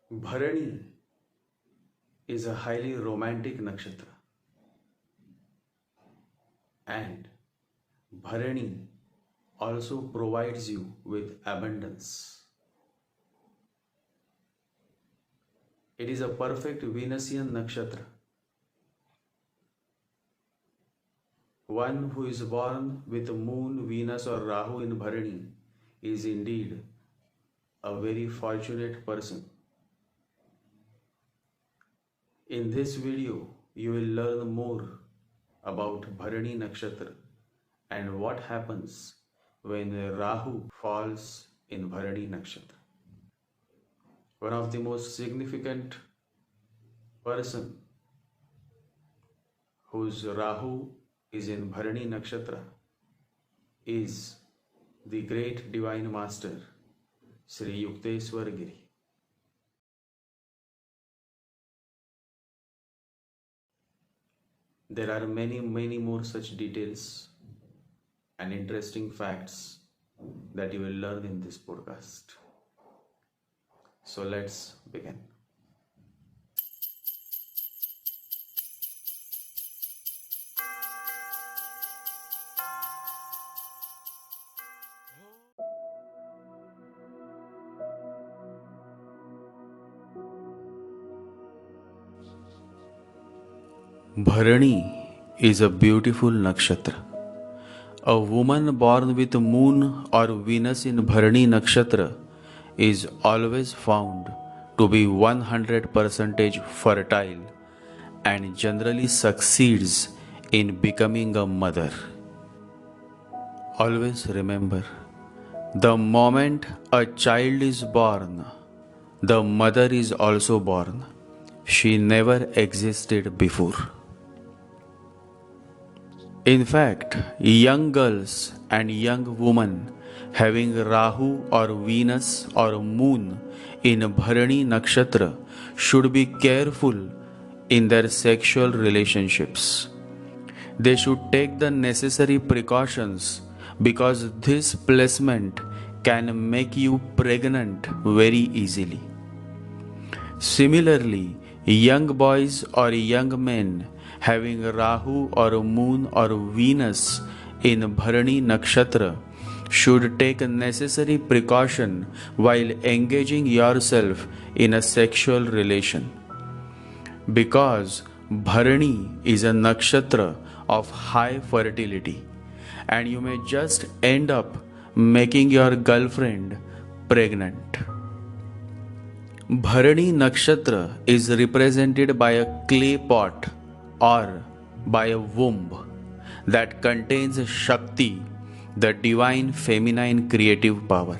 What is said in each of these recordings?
Bharani is a highly romantic nakshatra, and Bharani also provides you with abundance. It is a perfect Venusian nakshatra. One who is born with moon, Venus or Rahu in Bharani is indeed a very fortunate person. In this video, you will learn more about Bharani Nakshatra and what happens when Rahu falls in Bharani Nakshatra. One of the most significant person whose Rahu is in Bharani Nakshatra is the great divine master Sri Yukteswar Giri. There are many more such details and interesting facts that you will learn in this podcast. So let's begin. Bharani is a beautiful nakshatra. A woman born with moon or Venus in Bharani Nakshatra is always found to be 100% fertile and generally succeeds in becoming a mother. Always remember, the moment a child is born, the mother is also born. She never existed before. In fact, young girls and young women having Rahu or Venus or Moon in Bharani Nakshatra should be careful in their sexual relationships. They should take the necessary precautions because this placement can make you pregnant very easily. Similarly, young boys or young men having Rahu or Moon or Venus in Bharani Nakshatra should take necessary precaution while engaging yourself in a sexual relation. Because Bharani is a nakshatra of high fertility, and you may just end up making your girlfriend pregnant. Bharani Nakshatra is represented by a clay pot or by a womb that contains Shakti, the divine feminine creative power.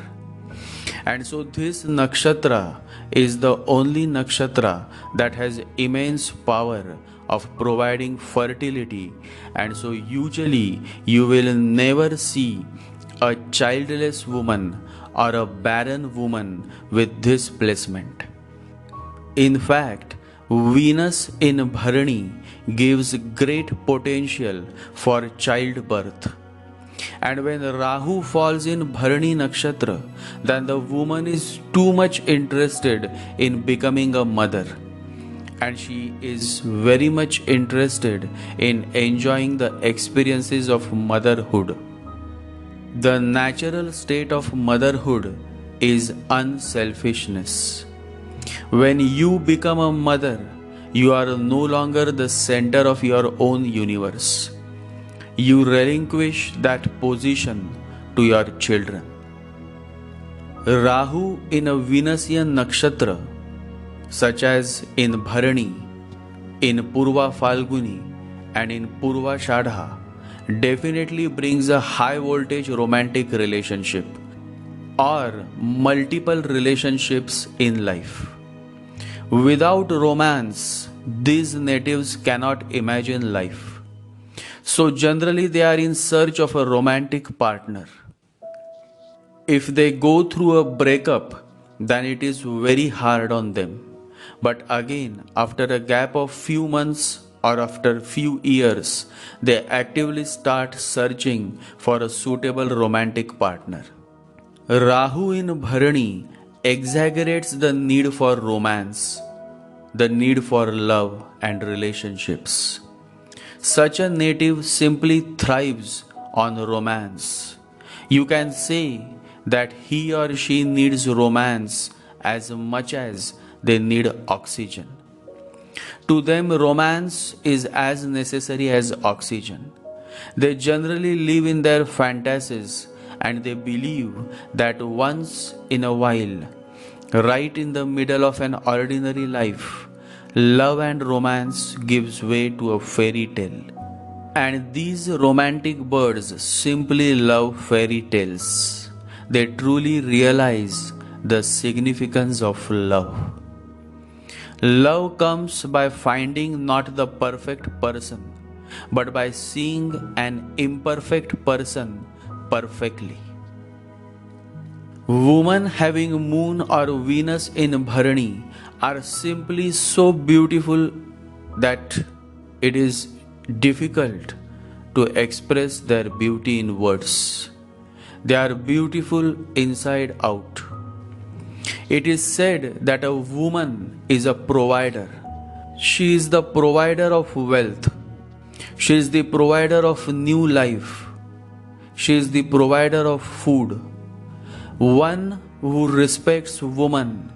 And so this nakshatra is the only nakshatra that has immense power of providing fertility, and so usually you will never see a childless woman or a barren woman with this placement. In fact, Venus in Bharani gives great potential for childbirth. And when Rahu falls in Bharani Nakshatra, then the woman is too much interested in becoming a mother. And she is very much interested in enjoying the experiences of motherhood. The natural state of motherhood is unselfishness. When you become a mother, you are no longer the center of your own universe. You relinquish that position to your children. Rahu in a Venusian nakshatra, such as in Bharani, in Purva Falguni, and in Purva Shadha, definitely brings a high voltage romantic relationship or multiple relationships in life. Without romance, these natives cannot imagine life. So generally they are in search of a romantic partner. If they go through a breakup, then it is very hard on them. But again, after a gap of few months or after few years, they actively start searching for a suitable romantic partner. Rahu in Bharani exaggerates the need for romance, the need for love and relationships. Such a native simply thrives on romance. You can say that he or she needs romance as much as they need oxygen. To them, romance is as necessary as oxygen. They generally live in their fantasies and they believe that once in a while, right in the middle of an ordinary life, love and romance gives way to a fairy tale. And these romantic birds simply love fairy tales. They truly realize the significance of love. Love comes by finding not the perfect person, but by seeing an imperfect person perfectly. Women having moon or Venus in Bharani are simply so beautiful that it is difficult to express their beauty in words. They are beautiful inside out. It is said that a woman is a provider. She is the provider of wealth. She is the provider of new life. She is the provider of food. One who respects woman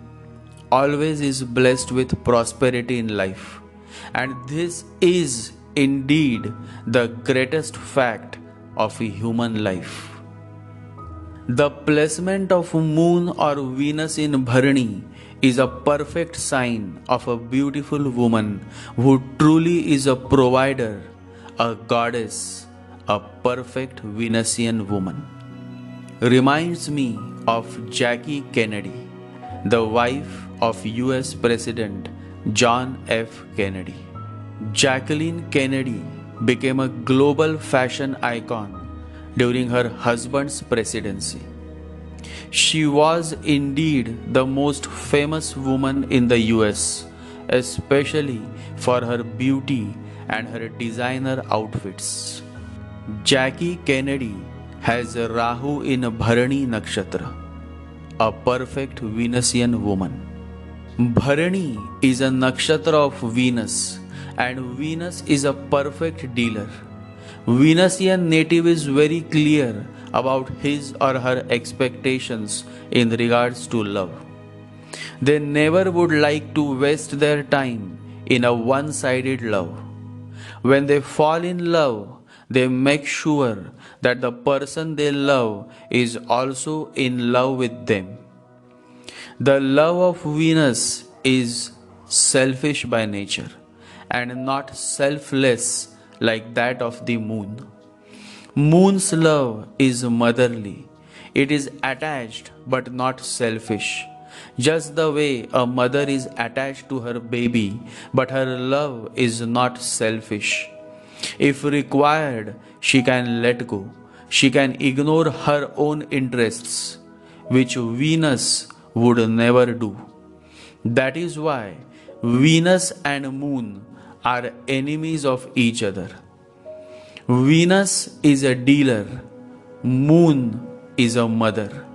always is blessed with prosperity in life. And this is indeed the greatest fact of a human life. The placement of moon or Venus in Bharani is a perfect sign of a beautiful woman who truly is a provider, a goddess, a perfect Venusian woman. Reminds me of Jackie Kennedy, the wife of US President John F. Kennedy. Jacqueline Kennedy became a global fashion icon during her husband's presidency. She was indeed the most famous woman in the US, especially for her beauty and her designer outfits. Jackie Kennedy has Rahu in Bharani Nakshatra, a perfect Venusian woman. Bharani is a nakshatra of Venus, and Venus is a perfect dealer. Venusian native is very clear about his or her expectations in regards to love. They never would like to waste their time in a one-sided love. When they fall in love, they make sure that the person they love is also in love with them. The love of Venus is selfish by nature and not selfless like that of the moon. Moon's love is motherly. It is attached but not selfish. Just the way a mother is attached to her baby, but her love is not selfish. If required, she can let go. She can ignore her own interests, which Venus would never do. That is why Venus and Moon are enemies of each other. Venus is a dealer, Moon is a mother.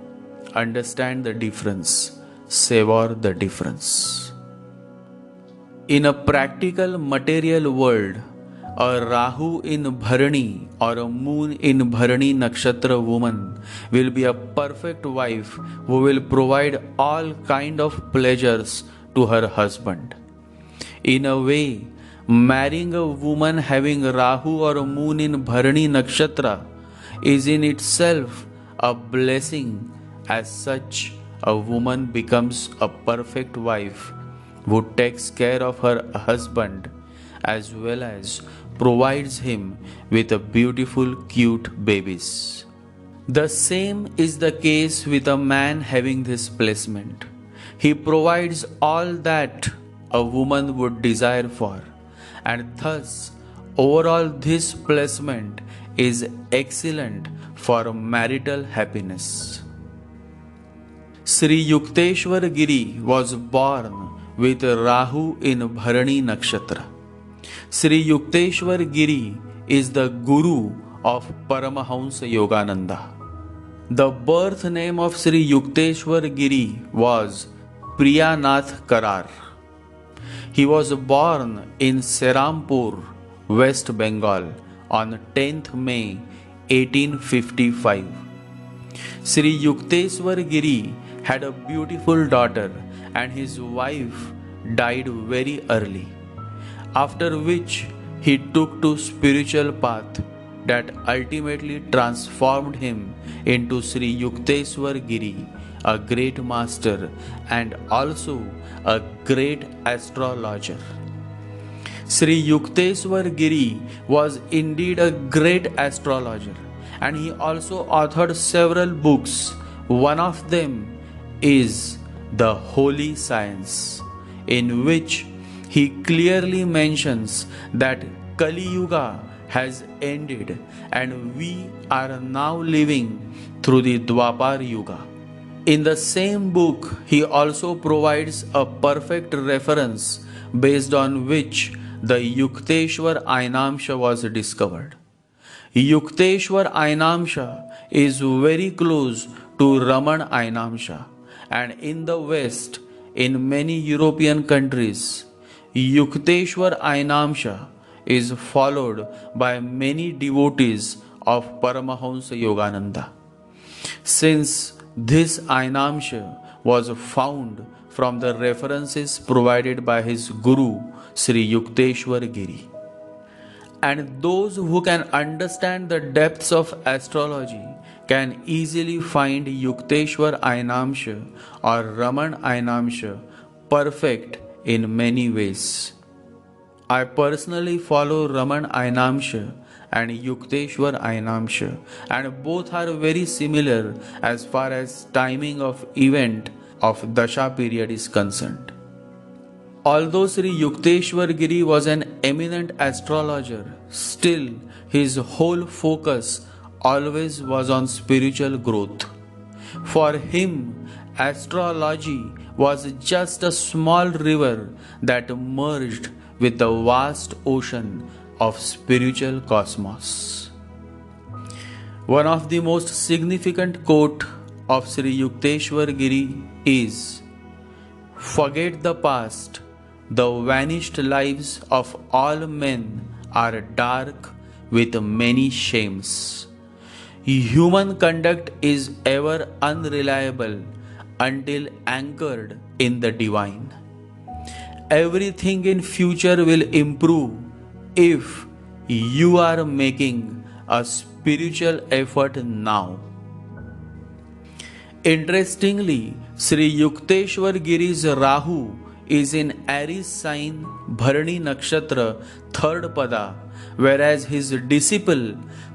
Understand the difference, savor the difference. In a practical material world, a Rahu in Bharani or a Moon in Bharani Nakshatra woman will be a perfect wife who will provide all kind of pleasures to her husband. In a way, marrying a woman having Rahu or a Moon in Bharani Nakshatra is in itself a blessing. As such, a woman becomes a perfect wife who takes care of her husband as well as provides him with a beautiful, cute babies. The same is the case with a man having this placement. He provides all that a woman would desire for, and thus overall this placement is excellent for marital happiness. Sri Yukteswar Giri was born with Rahu in Bharani Nakshatra. Sri Yukteswar Giri is the guru of Paramahansa Yogananda. The birth name of Sri Yukteswar Giri was Priyanath Karar. He was born in Serampur, West Bengal on 10th May 1855. Sri Yukteswar Giri had a beautiful daughter and his wife died very early, after which he took to spiritual path that ultimately transformed him into Sri Yukteswar Giri, a great master and also a great astrologer. Sri Yukteswar Giri was indeed a great astrologer, and he also authored several books. One of them is The Holy Science, in which he clearly mentions that Kali Yuga has ended and we are now living through the Dwapar Yuga. In the same book, he also provides a perfect reference based on which the Yukteswar Ainamsha was discovered. Yukteswar Ainamsha is very close to Raman Ainamsha, and in the West, in many European countries, Yukteswar Ainamsha is followed by many devotees of Paramahansa Yogananda. Since this Ainamsha was found from the references provided by his Guru Sri Yukteswar Giri. And those who can understand the depths of astrology can easily find Yukteswar Ainamsha or Raman Ainamsha perfect in many ways. I personally follow Raman Ainamsha and Yukteswar Ainamsha, and both are very similar as far as timing of event of Dasha period is concerned. Although Sri Yukteswar Giri was an eminent astrologer, still his whole focus always was on spiritual growth. For him, astrology was just a small river that merged with the vast ocean of spiritual cosmos. One of the most significant quote of Sri Yukteswar Giri is, "Forget the past, the vanished lives of all men are dark with many shames. Human conduct is ever unreliable until anchored in the divine. Everything in future will improve if you are making a spiritual effort now." Interestingly, Sri Yukteswar Giri's Rahu is in Aries sign Bharani Nakshatra, 3rd Pada, whereas his disciple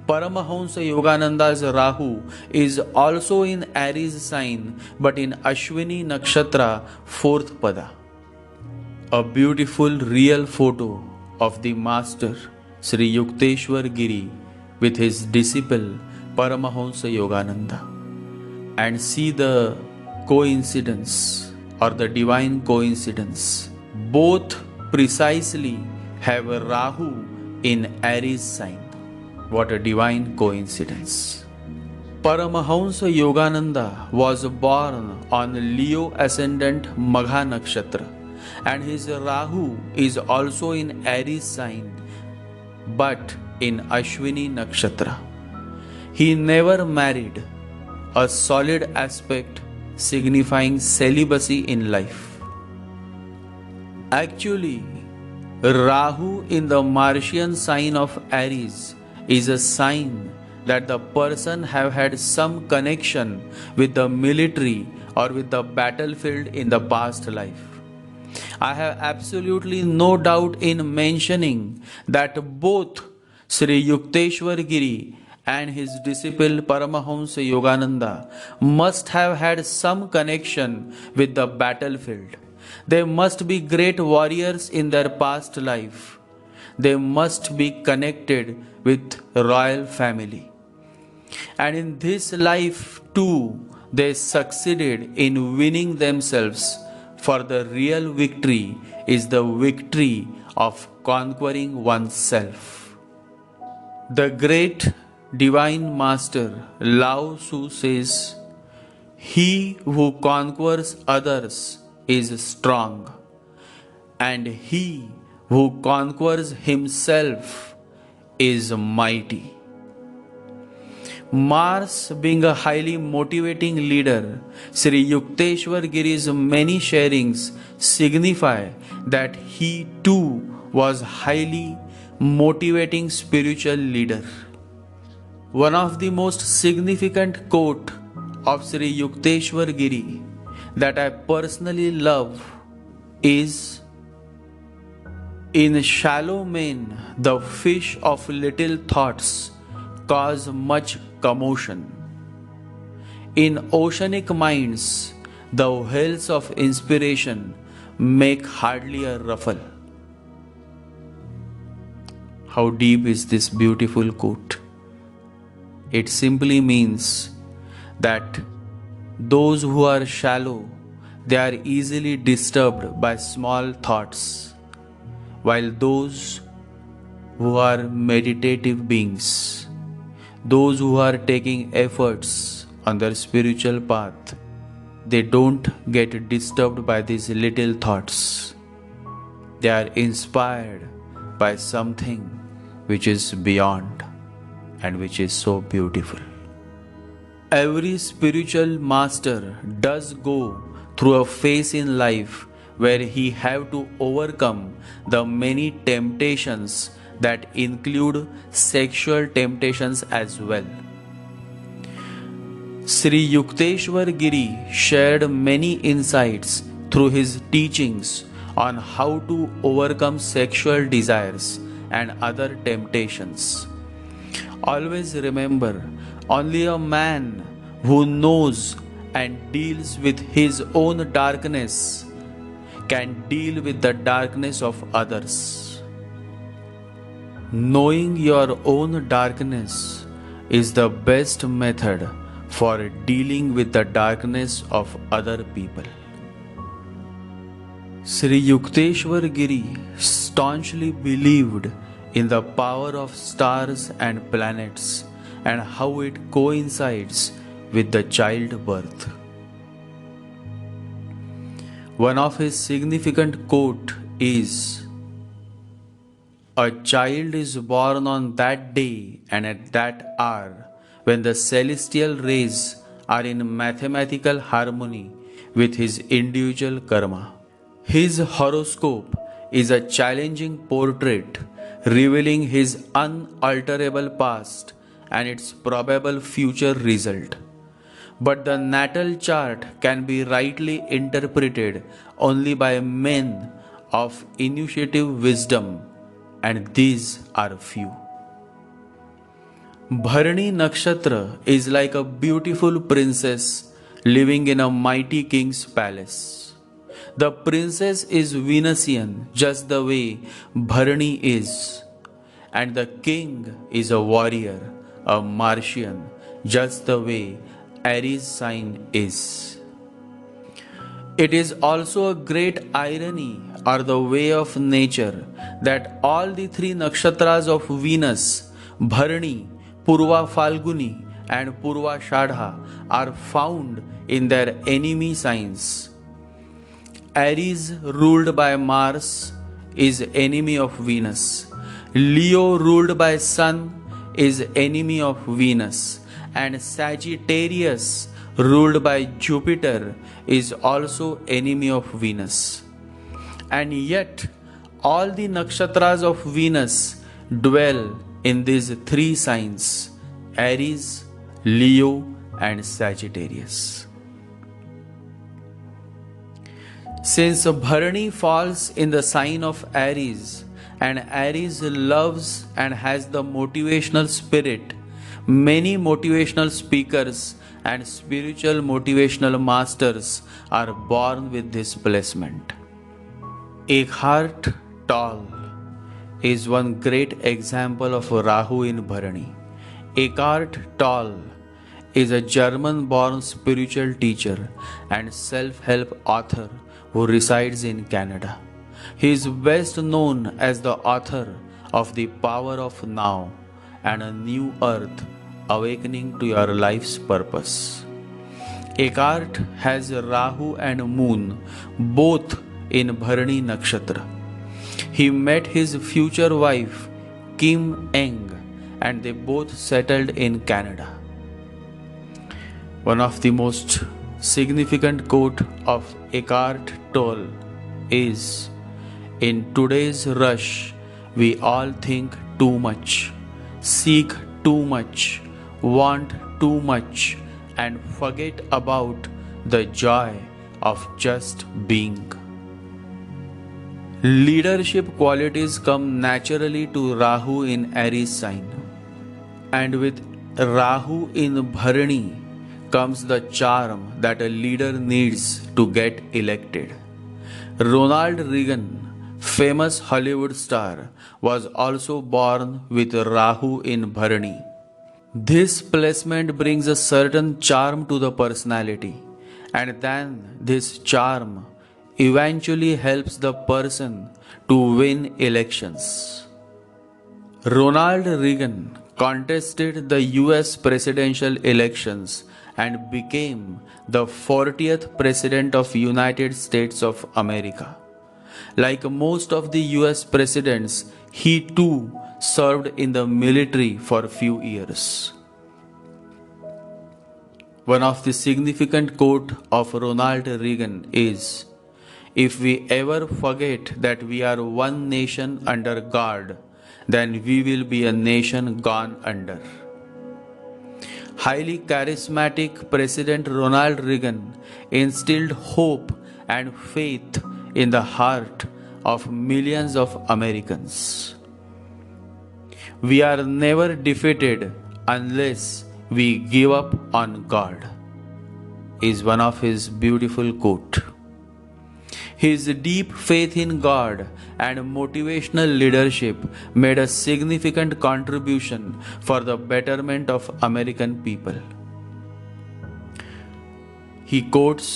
Paramahansa Yogananda's Rahu is also in Aries sign but in Ashwini Nakshatra, 4th Pada. A beautiful real photo of the master Sri Yukteswar Giri with his disciple Paramahansa Yogananda, and see the coincidence or the divine coincidence. Both precisely have a Rahu in Aries sign. What a divine coincidence. Paramahansa Yogananda was born on Leo ascendant Magha Nakshatra, and his Rahu is also in Aries sign but in Ashwini Nakshatra. He never married, a solid aspect signifying celibacy in life. Actually, Rahu in the Martian sign of Aries is a sign that the person have had some connection with the military or with the battlefield in the past life. I have absolutely no doubt in mentioning that both Sri Yukteswar Giri and his disciple Paramahansa Yogananda must have had some connection with the battlefield. They must be great warriors in their past life. They must be connected with royal family. And in this life too, they succeeded in winning themselves, for the real victory is the victory of conquering oneself. The great Divine Master Lao Tzu says, "He who conquers others is strong, and he who conquers himself is mighty." Mars being a highly motivating leader, Sri Yukteswar Giri's many sharings signify that he too was highly motivating spiritual leader. One of the most significant quote of Sri Yukteswar Giri that I personally love is, "In shallow main, the fish of little thoughts cause much commotion. In oceanic minds, the whales of inspiration make hardly a ruffle." How deep is this beautiful quote? It simply means that those who are shallow, they are easily disturbed by small thoughts, while those who are meditative beings, those who are taking efforts on their spiritual path, they don't get disturbed by these little thoughts. They are inspired by something which is beyond and which is so beautiful. Every spiritual master does go through a phase in life where he have to overcome the many temptations that include sexual temptations as well. Sri Yukteswar Giri shared many insights through his teachings on how to overcome sexual desires and other temptations. Always remember, only a man who knows and deals with his own darkness can deal with the darkness of others. Knowing your own darkness is the best method for dealing with the darkness of other people. Sri Yukteswar Giri staunchly believed in the power of stars and planets and how it coincides with the childbirth. One of his significant quote is, "A child is born on that day and at that hour when the celestial rays are in mathematical harmony with his individual karma." His horoscope is a challenging portrait revealing his unalterable past and its probable future result. But the natal chart can be rightly interpreted only by men of initiative wisdom, and these are few. Bharani Nakshatra is like a beautiful princess living in a mighty king's palace. The princess is Venusian, just the way Bharani is, and the king is a warrior, a Martian, just the way Aries sign is. It is also a great irony or the way of nature that all the three nakshatras of Venus, Bharani, Purva Falguni and Purva Shadha, are found in their enemy signs. Aries, ruled by Mars, is enemy of Venus. Leo, ruled by Sun, is enemy of Venus. And Sagittarius, ruled by Jupiter, is also enemy of Venus. And yet, all the nakshatras of Venus dwell in these three signs: Aries, Leo, and Sagittarius. Since Bharani falls in the sign of Aries, and Aries loves and has the motivational spirit, many motivational speakers and spiritual motivational masters are born with this placement. Eckhart Tolle is one great example of Rahu in Bharani. Eckhart Tolle is a German-born spiritual teacher and self-help author who resides in Canada. He is best known as the author of The Power of Now and A New Earth awakening to your life's purpose. Eckhart has Rahu and Moon both in Bharani Nakshatra. He met his future wife Kim Eng and they both settled in Canada. One of the most significant quote of Eckhart Tolle is, "In today's rush, we all think too much, seek too much, want too much, and forget about the joy of just being." Leadership qualities come naturally to Rahu in Aries sign, and with Rahu in Bharani comes the charm that a leader needs to get elected. Ronald Reagan, famous Hollywood star, was also born with Rahu in Bharani. This placement brings a certain charm to the personality, and then this charm eventually helps the person to win elections. Ronald Reagan contested the US presidential elections and became the 40th president of United States of America. Like most of the US presidents, he too served in the military for a few years. One of the significant quote of Ronald Reagan is, "If we ever forget that we are one nation under God, then we will be a nation gone under." Highly charismatic President Ronald Reagan instilled hope and faith in the heart of millions of Americans. We are never defeated unless we give up on God, is one of his beautiful quote. His deep faith in God and motivational leadership made a significant contribution for the betterment of American people. He quotes,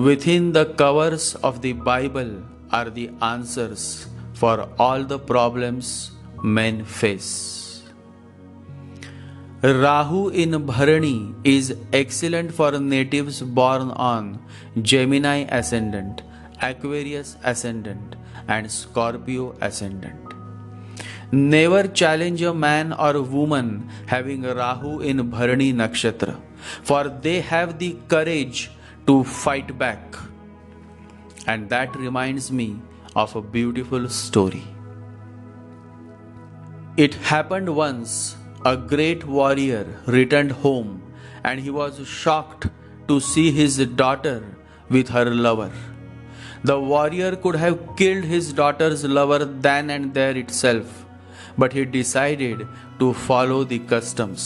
"Within the covers of the Bible are the answers for all the problems men face." Rahu in Bharani is excellent for natives born on Gemini ascendant, Aquarius ascendant, and Scorpio ascendant. Never challenge a man or a woman having Rahu in Bharani Nakshatra, for they have the courage to fight back. And that reminds me of a beautiful story. It happened once, a great warrior returned home and he was shocked to see his daughter with her lover. The warrior could have killed his daughter's lover then and there itself, but he decided to follow the customs.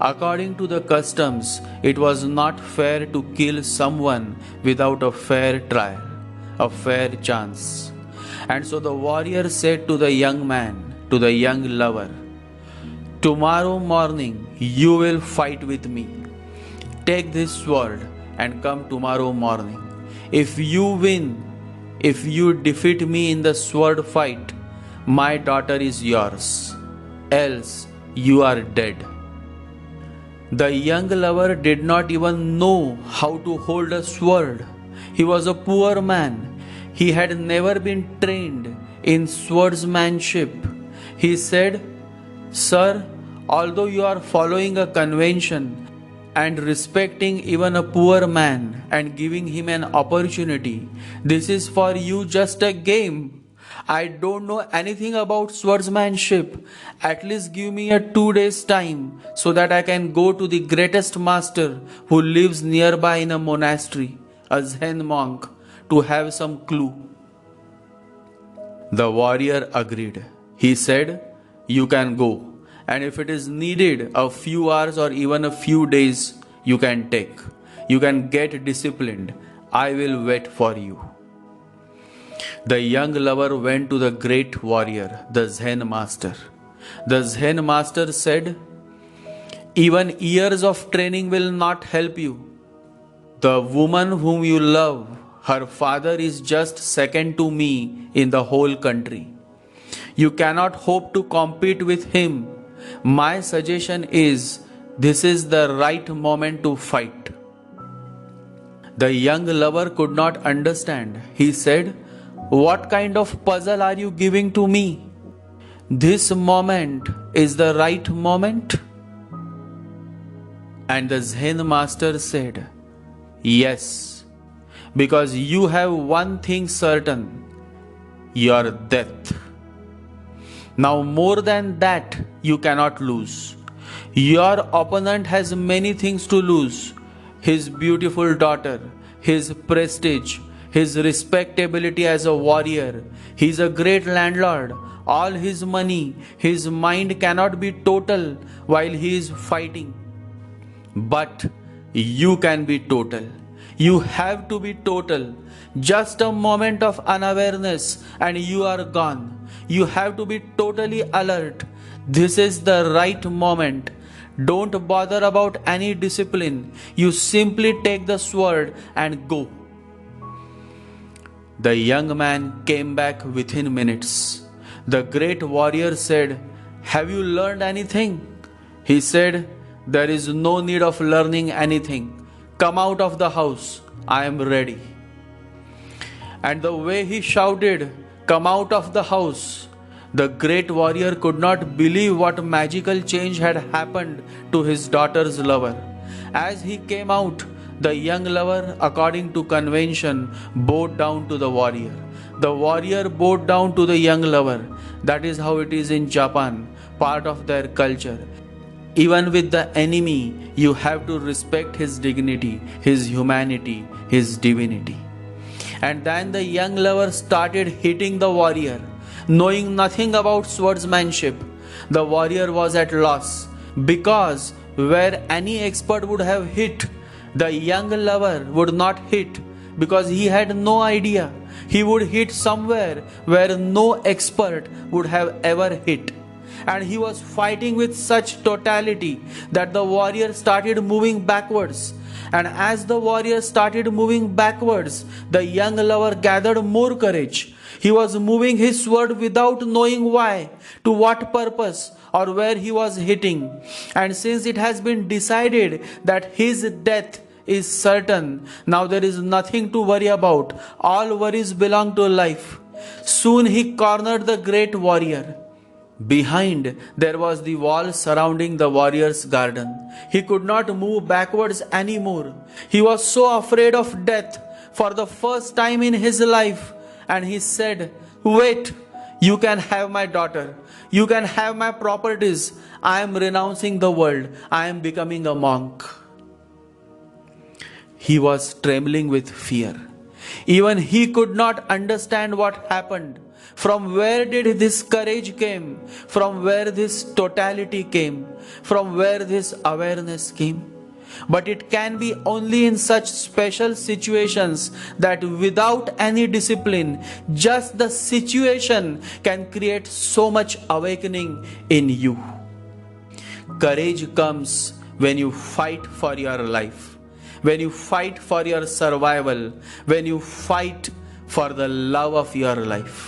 According to the customs, it was not fair to kill someone without a fair trial, a fair chance. And so the warrior said to the young man, to the young lover, "Tomorrow morning you will fight with me. Take this sword and come tomorrow morning. If you win, if you defeat me in the sword fight, my daughter is yours. Else you are dead." The young lover did not even know how to hold a sword. He was a poor man. He had never been trained in swordsmanship. He said, "Sir, although you are following a convention and respecting even a poor man and giving him an opportunity, this is for you just a game. I don't know anything about swordsmanship. At least give me a 2 days time so that I can go to the greatest master who lives nearby in a monastery, a Zen monk, to have some clue." The warrior agreed. He said, "You can go, and if it is needed a few hours or even a few days, you can take. You can get disciplined. I will wait for you." The young lover went to the great warrior, the Zen master. The Zen master said, "Even years of training will not help you. The woman whom you love, her father is just second to me in the whole country. You cannot hope to compete with him. My suggestion is this is the right moment to fight. The young lover could not understand. He said, "What kind of puzzle are you giving to me? This moment is the right moment?" And the Zen master said, "Yes, because you have one thing certain, your death. Now, more than that, you cannot lose. Your opponent has many things to lose: his beautiful daughter, his prestige, his respectability as a warrior. He is a great landlord. All his money, his mind cannot be total while he is fighting. But you can be total. You have to be total. Just a moment of unawareness and you are gone. You have to be totally alert. This is the right moment. Don't bother about any discipline. You simply take the sword and go." The young man came back within minutes. The great warrior said, "Have you learned anything?" He said, "There is no need of learning anything. Come out of the house. I am ready." And the way he shouted, "Come out of the house," the great warrior could not believe what magical change had happened to his daughter's lover. As he came out, the young lover, according to convention, bowed down to the warrior. The warrior bowed down to the young lover. That is how it is in Japan, part of their culture. Even with the enemy, you have to respect his dignity, his humanity, his divinity. And then the young lover started hitting the warrior. Knowing nothing about swordsmanship, the warrior was at loss, because where any expert would have hit, the young lover would not hit, because he had no idea. He would hit somewhere where no expert would have ever hit. And he was fighting with such totality that the warrior started moving backwards. And as the warrior started moving backwards, the young lover gathered more courage. He was moving his sword without knowing why, to what purpose, or where he was hitting. And since it has been decided that his death is certain, now there is nothing to worry about. All worries belong to life. Soon he cornered the great warrior. Behind, there was the wall surrounding the warrior's garden. He could not move backwards anymore. He was so afraid of death for the first time in his life. And he said, "Wait, you can have my daughter. You can have my properties. I am renouncing the world. I am becoming a monk." He was trembling with fear. Even he could not understand what happened. From where did this courage came? From where this totality came? From where this awareness came? But it can be only in such special situations that without any discipline, just the situation can create so much awakening in you. Courage comes when you fight for your life, when you fight for your survival, when you fight for the love of your life.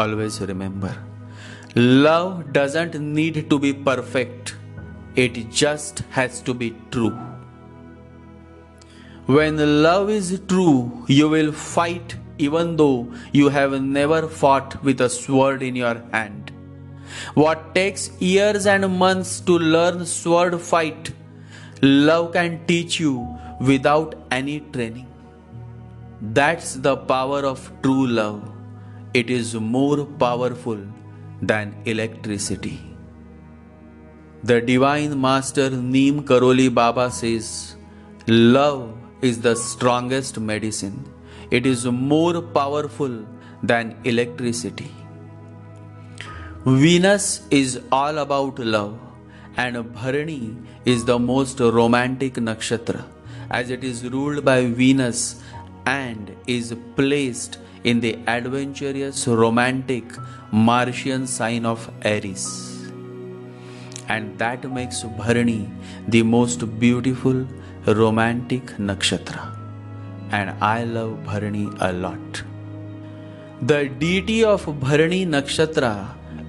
Always remember, love doesn't need to be perfect. It just has to be true. When love is true, you will fight even though you have never fought with a sword in your hand. What takes years and months to learn sword fight, love can teach you without any training. That's the power of true love. It is more powerful than electricity. The Divine Master Neem Karoli Baba says, "Love is the strongest medicine. It is more powerful than electricity." Venus is all about love, and Bharani is the most romantic nakshatra, as it is ruled by Venus and is placed in the adventurous, romantic Martian sign of Aries. And that makes Bharani the most beautiful, romantic nakshatra. And I love Bharani a lot. The deity of Bharani Nakshatra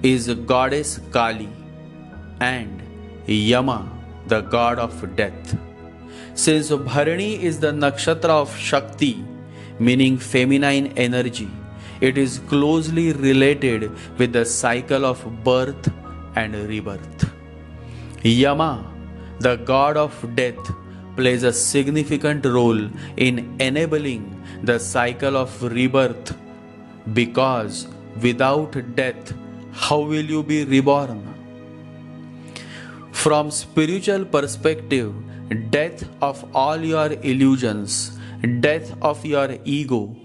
is goddess Kali and Yama, the god of death. Since Bharani is the nakshatra of Shakti, meaning feminine energy, it is closely related with the cycle of birth and rebirth. Yama, the god of death, plays a significant role in enabling the cycle of rebirth, because without death, how will you be reborn? From spiritual perspective, death of all your illusions, death of your ego,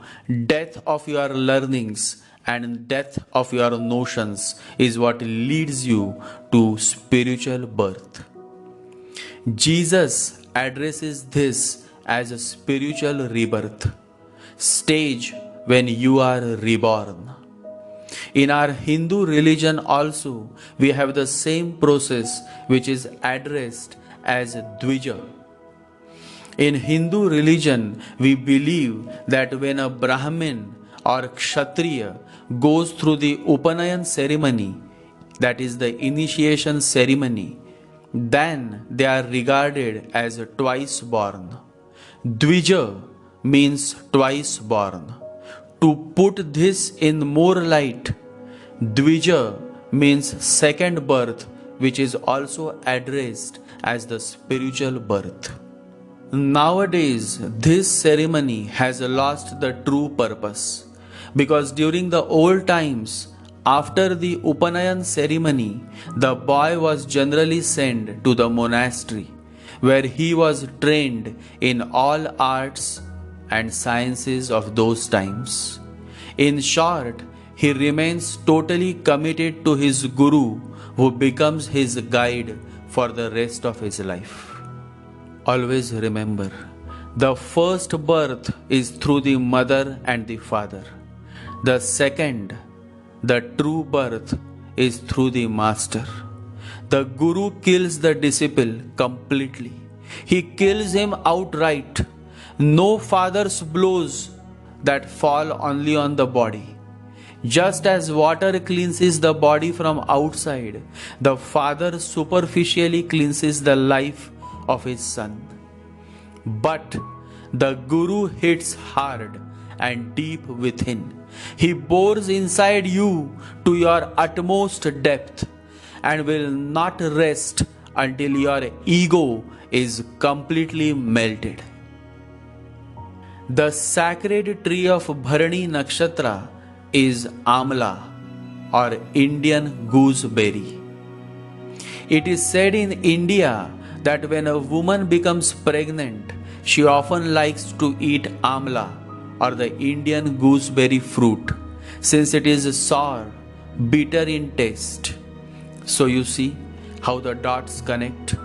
death of your learnings, and death of your notions is what leads you to spiritual birth. Jesus addresses this as a spiritual rebirth, stage when you are reborn. In our Hindu religion also, we have the same process which is addressed as Dvija. In Hindu religion, we believe that when a Brahmin or Kshatriya goes through the Upanayan ceremony, that is the initiation ceremony, then they are regarded as twice born. Dvija means twice born. To put this in more light, Dvija means second birth, which is also addressed as the spiritual birth. Nowadays, this ceremony has lost the true purpose, because during the old times, after the Upanayan ceremony, the boy was generally sent to the monastery, where he was trained in all arts and sciences of those times. In short, he remains totally committed to his guru, who becomes his guide for the rest of his life. Always remember, the first birth is through the mother and the father. The second, the true birth, is through the master. The guru kills the disciple completely. He kills him outright. No father's blows that fall only on the body. Just as water cleanses the body from outside, the father superficially cleanses the life of his son. But the guru hits hard and deep within. He bores inside you to your utmost depth and will not rest until your ego is completely melted. The sacred tree of Bharani Nakshatra is Amla, or Indian gooseberry. It is said in India that when a woman becomes pregnant, she often likes to eat Amla, or the Indian gooseberry fruit, since it is sour, bitter in taste. So you see how the dots connect.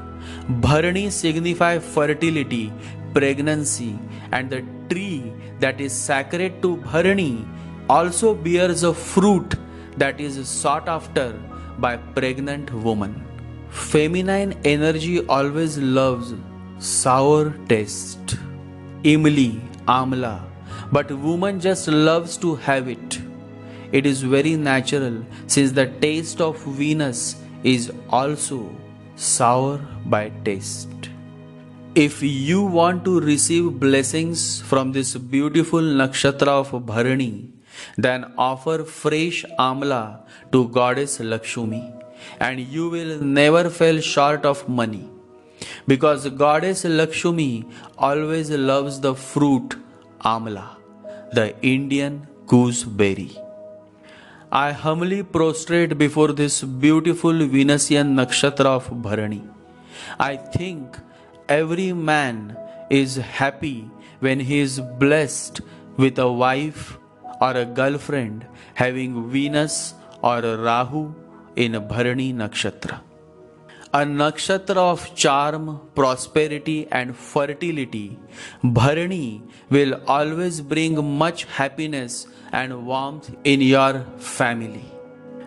Bharani signifies fertility, pregnancy, and the tree that is sacred to Bharani also bears a fruit that is sought after by pregnant women. Feminine energy always loves sour taste, imli, amla, but woman just loves to have it. It is very natural, since the taste of Venus is also sour by taste. If you want to receive blessings from this beautiful nakshatra of Bharani, then offer fresh amla to goddess Lakshmi, and you will never fall short of money, because goddess Lakshmi always loves the fruit amla, the Indian gooseberry. I humbly prostrate before this beautiful Venusian nakshatra of Bharani. I think every man is happy when he is blessed with a wife or a girlfriend having Venus or Rahu in Bharani Nakshatra. A nakshatra of charm, prosperity and fertility, Bharani will always bring much happiness and warmth in your family.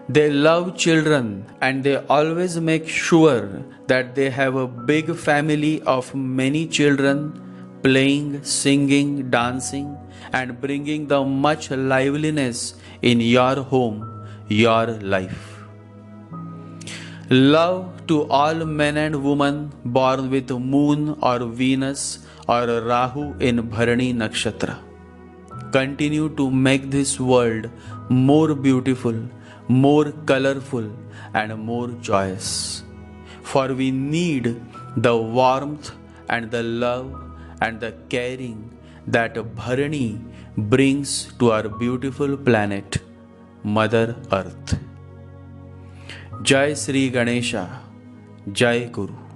They love children and they always make sure that they have a big family of many children, playing, singing, dancing and bringing the much liveliness in your home, your life. Love to all men and women born with Moon or Venus or Rahu in Bharani Nakshatra. Continue to make this world more beautiful, more colorful, and more joyous. For we need the warmth and the love and the caring that Bharani brings to our beautiful planet, Mother Earth. Jai Sri Ganesha, Jai Guru.